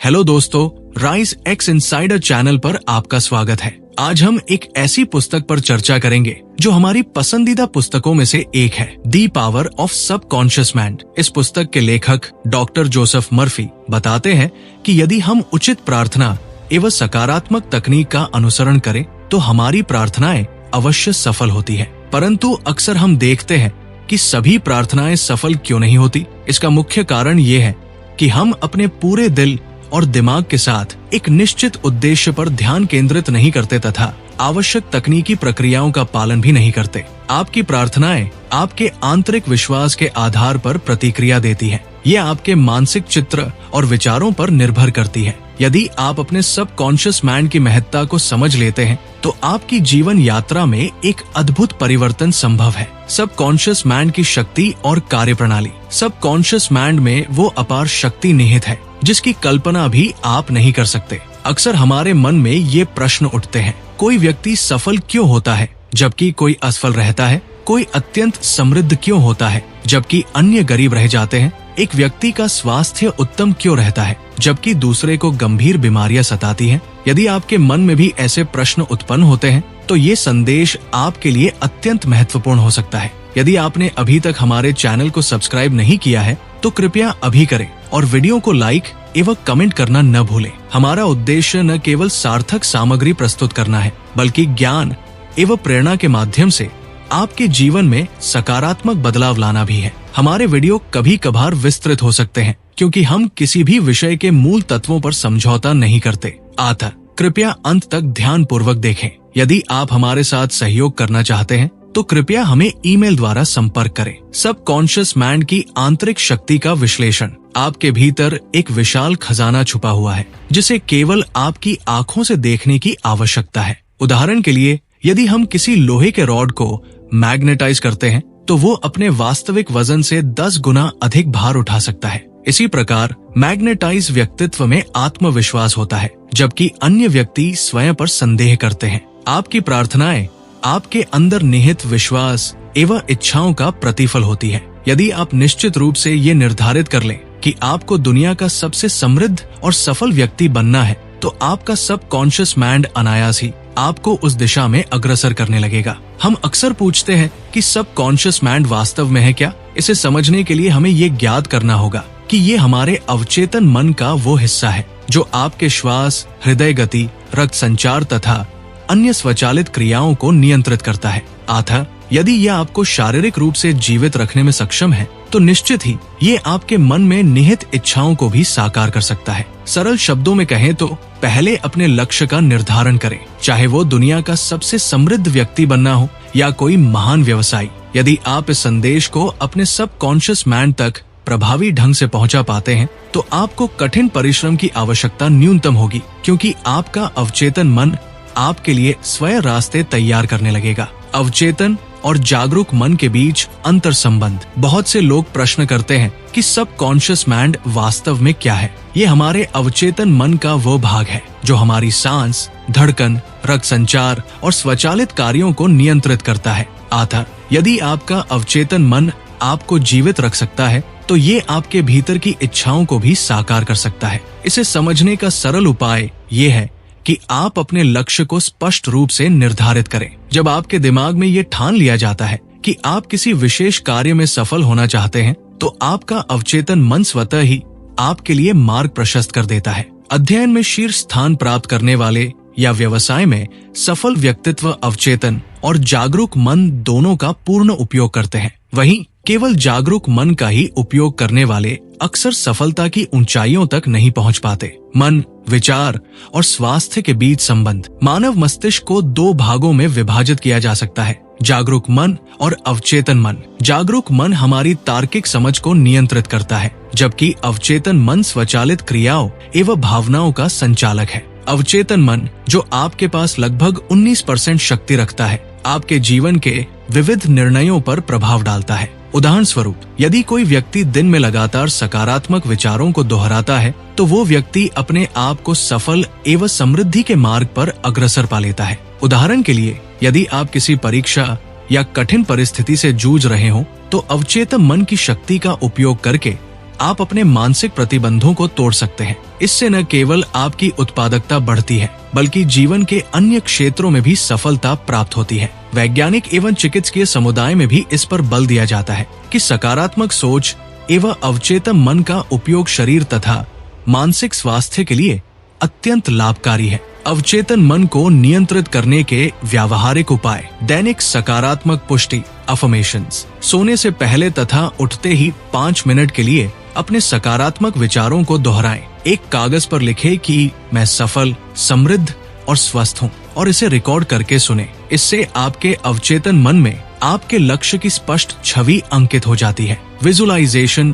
Hello दोस्तों, rise x insider channel पर आपका स्वागत है। आज हम एक ऐसी पुस्तक पर चर्चा करेंगे जो हमारी पसंदीदा पुस्तकों में से एक है, the power of subconscious mind. इस पुस्तक के लेखक डॉक्टर जोसेफ मर्फी बताते हैं कि यदि हम उचित प्रार्थना एवं सकारात्मक तकनीक का अनुसरण करें तो हमारी प्रार्थनाएं अवश्य सफल होती है। परंतु अक्सर हम देखते हैं कि सभी प्रार्थनाएं सफल क्यों नहीं होती। इसका मुख्य कारण ये है कि हम अपने पूरे दिल और दिमाग के साथ एक निश्चित उद्देश्य पर ध्यान केंद्रित नहीं करते तथा आवश्यक तकनीकी प्रक्रियाओं का पालन भी नहीं करते। आपकी प्रार्थनाएं आपके आंतरिक विश्वास के आधार पर प्रतिक्रिया देती है। ये आपके मानसिक चित्र और विचारों पर निर्भर करती है। यदि आप अपने सबकॉन्शियस माइंड की महत्ता को समझ लेते हैं तो आपकी जीवन यात्रा में एक अद्भुत परिवर्तन संभव है। सबकॉन्शियस माइंड की शक्ति और कार्यप्रणाली। सबकॉन्शियस माइंड में वो अपार शक्ति निहित है जिसकी कल्पना भी आप नहीं कर सकते। अक्सर हमारे मन में ये प्रश्न उठते हैं, कोई व्यक्ति सफल क्यों होता है जबकि कोई असफल रहता है? कोई अत्यंत समृद्ध क्यों होता है जबकि अन्य गरीब रह जाते हैं? एक व्यक्ति का स्वास्थ्य उत्तम क्यों रहता है जबकि दूसरे को गंभीर बीमारियां सताती हैं? यदि आपके मन में भी ऐसे प्रश्न उत्पन्न होते हैं तो ये संदेश आपके लिए अत्यंत महत्वपूर्ण हो सकता है। यदि आपने अभी तक हमारे चैनल को सब्सक्राइब नहीं किया है तो कृपया अभी करें और वीडियो को लाइक एवं कमेंट करना न भूलें। हमारा उद्देश्य न केवल सार्थक सामग्री प्रस्तुत करना है बल्कि ज्ञान एवं प्रेरणा के माध्यम से आपके जीवन में सकारात्मक बदलाव लाना भी है। हमारे वीडियो कभी कभार विस्तृत हो सकते हैं क्योंकि हम किसी भी विषय के मूल तत्वों पर समझौता नहीं करते। अतः कृपया अंत तक ध्यान पूर्वक देखें। यदि आप हमारे साथ सहयोग करना चाहते हैं तो कृपया हमें ईमेल द्वारा संपर्क करें। सबकॉन्शियस माइंड की आंतरिक शक्ति का विश्लेषण। आपके भीतर एक विशाल खजाना छुपा हुआ है जिसे केवल आपकी आंखों से देखने की आवश्यकता है। उदाहरण के लिए, यदि हम किसी लोहे के रॉड को मैग्नेटाइज करते हैं तो वो अपने वास्तविक वजन से 10 गुना अधिक भार उठा सकता है। इसी प्रकार मैग्नेटाइज व्यक्तित्व में आत्मविश्वास होता है जबकि अन्य व्यक्ति स्वयं पर संदेह करते हैं। आपकी प्रार्थनाएं आपके अंदर निहित विश्वास एवं इच्छाओं का प्रतिफल होती है। यदि आप निश्चित रूप से ये निर्धारित कर लें कि आपको दुनिया का सबसे समृद्ध और सफल व्यक्ति बनना है तो आपका सबकॉन्शियस माइंड अनायास ही आपको उस दिशा में अग्रसर करने लगेगा। हम अक्सर पूछते हैं कि सबकॉन्शियस माइंड वास्तव में है क्या? इसे समझने के लिए हमें ये ज्ञात करना होगा कि ये हमारे अवचेतन मन का वो हिस्सा है जो आपके श्वास, हृदय गति, रक्त संचार तथा अन्य स्वचालित क्रियाओं को नियंत्रित करता है। अतः यदि यह आपको शारीरिक रूप से जीवित रखने में सक्षम है तो निश्चित ही ये आपके मन में निहित इच्छाओं को भी साकार कर सकता है। सरल शब्दों में कहें तो पहले अपने लक्ष्य का निर्धारण करें, चाहे वो दुनिया का सबसे समृद्ध व्यक्ति बनना हो या कोई महान व्यवसायी। यदि आप इस संदेश को अपने सबकॉन्शियस माइंड तक प्रभावी ढंग से पहुंचा पाते हैं तो आपको कठिन परिश्रम की आवश्यकता न्यूनतम होगी क्योंकि आपका अवचेतन मन आपके लिए स्वयं रास्ते तैयार करने लगेगा। अवचेतन और जागरूक मन के बीच अंतर संबंध। बहुत से लोग प्रश्न करते हैं कि सबकॉन्शियस माइंड वास्तव में क्या है? ये हमारे अवचेतन मन का वो भाग है जो हमारी सांस, धड़कन, रक्त संचार और स्वचालित कार्यों को नियंत्रित करता है। अतः यदि आपका अवचेतन मन आपको जीवित रख सकता है तो ये आपके भीतर की इच्छाओं को भी साकार कर सकता है। इसे समझने का सरल उपाय ये है कि आप अपने लक्ष्य को स्पष्ट रूप से निर्धारित करें। जब आपके दिमाग में ये ठान लिया जाता है कि आप किसी विशेष कार्य में सफल होना चाहते हैं तो आपका अवचेतन मन स्वतः ही आपके लिए मार्ग प्रशस्त कर देता है। अध्ययन में शीर्ष स्थान प्राप्त करने वाले या व्यवसाय में सफल व्यक्तित्व अवचेतन और जागरूक मन दोनों का पूर्ण उपयोग करते हैं। वहीं केवल जागरूक मन का ही उपयोग करने वाले अक्सर सफलता की ऊंचाइयों तक नहीं पहुंच पाते। मन, विचार और स्वास्थ्य के बीच संबंध। मानव मस्तिष्क को 2 भागों में विभाजित किया जा सकता है, जागरूक मन और अवचेतन मन। जागरूक मन हमारी तार्किक समझ को नियंत्रित करता है जबकि अवचेतन मन स्वचालित क्रियाओं एवं भावनाओं का संचालक है। अवचेतन मन, जो आपके पास लगभग 19% शक्ति रखता है, आपके जीवन के विविध निर्णयों पर प्रभाव डालता है। उदाहरण स्वरूप, यदि कोई व्यक्ति दिन में लगातार सकारात्मक विचारों को दोहराता है तो वो व्यक्ति अपने आप को सफल एवं समृद्धि के मार्ग पर अग्रसर पा लेता है। उदाहरण के लिए, यदि आप किसी परीक्षा या कठिन परिस्थिति से जूझ रहे हो तो अवचेतन मन की शक्ति का उपयोग करके आप अपने मानसिक प्रतिबंधों को तोड़ सकते हैं। इससे न केवल आपकी उत्पादकता बढ़ती है बल्कि जीवन के अन्य क्षेत्रों में भी सफलता प्राप्त होती है। वैज्ञानिक एवं चिकित्सकीय समुदाय में भी इस पर बल दिया जाता है कि सकारात्मक सोच एवं अवचेतन मन का उपयोग शरीर तथा मानसिक स्वास्थ्य के लिए अत्यंत लाभकारी है। अवचेतन मन को नियंत्रित करने के व्यावहारिक उपाय: दैनिक सकारात्मक पुष्टि अफर्मेशंस। सोने से पहले तथा उठते ही 5 मिनट के लिए अपने सकारात्मक विचारों को दोहराएं। एक कागज पर लिखें कि मैं सफल, समृद्ध और स्वस्थ हूँ और इसे रिकॉर्ड करके सुने। इससे आपके अवचेतन मन में आपके लक्ष्य की स्पष्ट छवि अंकित हो जाती है। विजुअलाइजेशन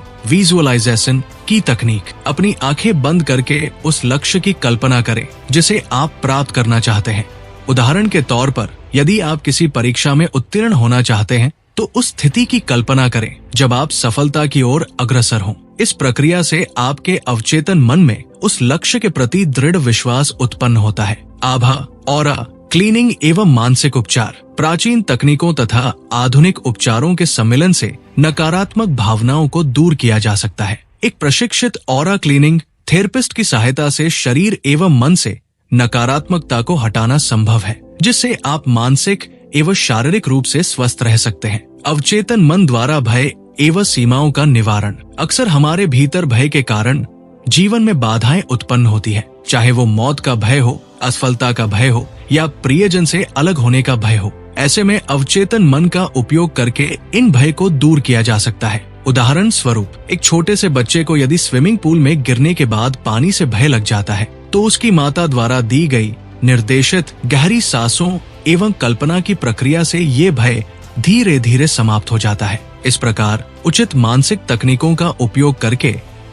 की तकनीक: अपनी आंखें बंद करके उस लक्ष्य की कल्पना करें जिसे आप प्राप्त करना चाहते हैं। उदाहरण के तौर पर, यदि आप किसी परीक्षा में उत्तीर्ण होना चाहते हैं तो उस स्थिति की कल्पना करें जब आप सफलता की ओर अग्रसर हों। इस प्रक्रिया से आपके अवचेतन मन में उस लक्ष्य के प्रति दृढ़ विश्वास उत्पन्न होता है। आभा, ऑरा, क्लीनिंग एवं मानसिक उपचार: प्राचीन तकनीकों तथा आधुनिक उपचारों के सम्मिलन से नकारात्मक भावनाओं को दूर किया जा सकता है। एक प्रशिक्षित ऑरा क्लीनिंग थेरेपिस्ट की सहायता से शरीर एवं मन से नकारात्मकता को हटाना संभव है, जिससे आप मानसिक एवं शारीरिक रूप से स्वस्थ रह सकते हैं। अवचेतन मन द्वारा भय एवं सीमाओं का निवारण: अक्सर हमारे भीतर भय के कारण जीवन में बाधाएं उत्पन्न होती है, चाहे वो मौत का भय हो, असफलता का भय हो या प्रियजन से अलग होने का भय हो। ऐसे में अवचेतन मन का उपयोग करके इन भय को दूर किया जा सकता है। उदाहरण स्वरूप, एक छोटे से बच्चे को यदि स्विमिंग पूल में गिरने के बाद पानी से भय लग जाता है तो उसकी माता द्वारा दी गई निर्देशित गहरी सांसों एवं कल्पना की प्रक्रिया से ये भय धीरे धीरे समाप्त हो जाता है। इस प्रकार उचित मानसिक तकनीकों का उपयोग करके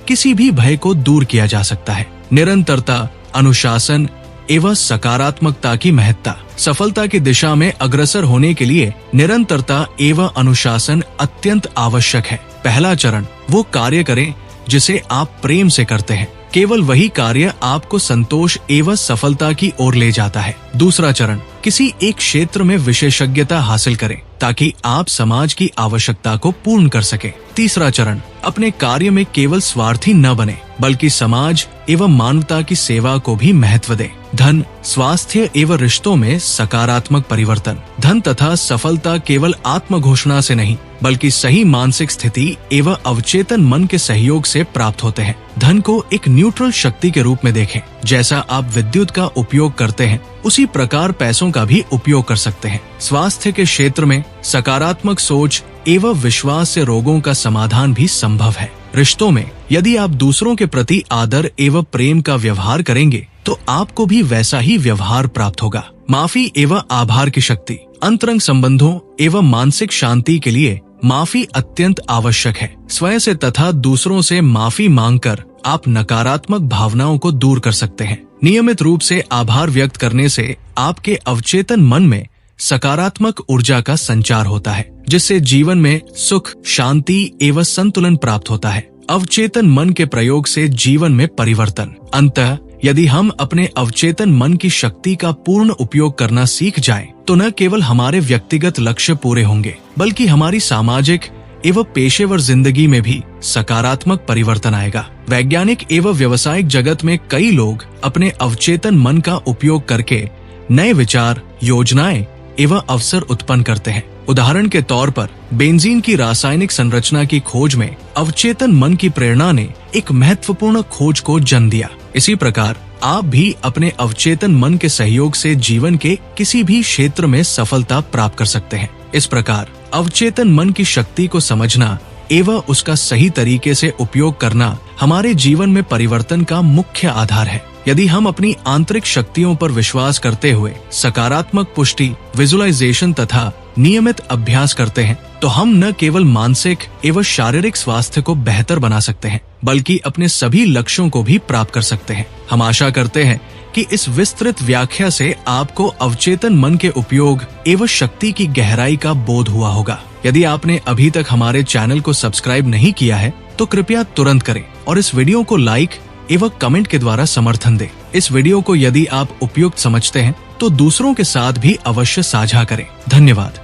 किसी भी भय को दूर किया जा सकता है। निरंतरता, अनुशासन एवं सकारात्मकता की महत्ता: सफलता की दिशा में अग्रसर होने के लिए निरंतरता एवं अनुशासन अत्यंत आवश्यक है। पहला चरण: वो कार्य करें जिसे आप प्रेम से करते हैं। केवल वही कार्य आपको संतोष एवं सफलता की ओर ले जाता है। दूसरा चरण: किसी एक क्षेत्र में विशेषज्ञता हासिल करें ताकि आप समाज की आवश्यकता को पूर्ण कर सकें। तीसरा चरण: अपने कार्य में केवल स्वार्थी न बने बल्कि समाज एवं मानवता की सेवा को भी महत्व दें। धन, स्वास्थ्य एवं रिश्तों में सकारात्मक परिवर्तन: धन तथा सफलता केवल आत्म घोषणा से नहीं बल्कि सही मानसिक स्थिति एवं अवचेतन मन के सहयोग से प्राप्त होते हैं। धन को एक न्यूट्रल शक्ति के रूप में देखें। जैसा आप विद्युत का उपयोग करते हैं उसी प्रकार पैसों का भी उपयोग कर सकते हैं। स्वास्थ्य के क्षेत्र में सकारात्मक सोच एवं विश्वास से रोगों का समाधान भी संभव है। रिश्तों में यदि आप दूसरों के प्रति आदर एवं प्रेम का व्यवहार करेंगे तो आपको भी वैसा ही व्यवहार प्राप्त होगा। माफी एवं आभार की शक्ति: अंतरंग संबंधों एवं मानसिक शांति के लिए माफी अत्यंत आवश्यक है। स्वयं से तथा दूसरों से माफी मांगकर आप नकारात्मक भावनाओं को दूर कर सकते हैं। नियमित रूप से आभार व्यक्त करने से आपके अवचेतन मन में सकारात्मक ऊर्जा का संचार होता है, जिससे जीवन में सुख, शांति एवं संतुलन प्राप्त होता है। अवचेतन मन के प्रयोग से जीवन में परिवर्तन: अंततः यदि हम अपने अवचेतन मन की शक्ति का पूर्ण उपयोग करना सीख जाएं, तो न केवल हमारे व्यक्तिगत लक्ष्य पूरे होंगे बल्कि हमारी सामाजिक एवं पेशेवर जिंदगी में भी सकारात्मक परिवर्तन आएगा। वैज्ञानिक एवं व्यावसायिक जगत में कई लोग अपने अवचेतन मन का उपयोग करके नए विचार, योजनाएं एवं अवसर उत्पन्न करते हैं। उदाहरण के तौर पर, बेंजीन की रासायनिक संरचना की खोज में अवचेतन मन की प्रेरणा ने एक महत्वपूर्ण खोज को जन्म दिया। इसी प्रकार आप भी अपने अवचेतन मन के सहयोग से जीवन के किसी भी क्षेत्र में सफलता प्राप्त कर सकते हैं। इस प्रकार अवचेतन मन की शक्ति को समझना एवं उसका सही तरीके से उपयोग करना हमारे जीवन में परिवर्तन का मुख्य आधार है। यदि हम अपनी आंतरिक शक्तियों पर विश्वास करते हुए सकारात्मक पुष्टि, विजुअलाइजेशन तथा नियमित अभ्यास करते हैं तो हम न केवल मानसिक एवं शारीरिक स्वास्थ्य को बेहतर बना सकते हैं बल्कि अपने सभी लक्ष्यों को भी प्राप्त कर सकते हैं। हम आशा करते हैं कि इस विस्तृत व्याख्या से आपको अवचेतन मन के उपयोग एवं शक्ति की गहराई का बोध हुआ होगा। यदि आपने अभी तक हमारे चैनल को सब्सक्राइब नहीं किया है तो कृपया तुरंत करें और इस वीडियो को लाइक एवं कमेंट के द्वारा समर्थन दें। इस वीडियो को यदि आप उपयुक्त समझते हैं तो दूसरों के साथ भी अवश्य साझा करें। धन्यवाद।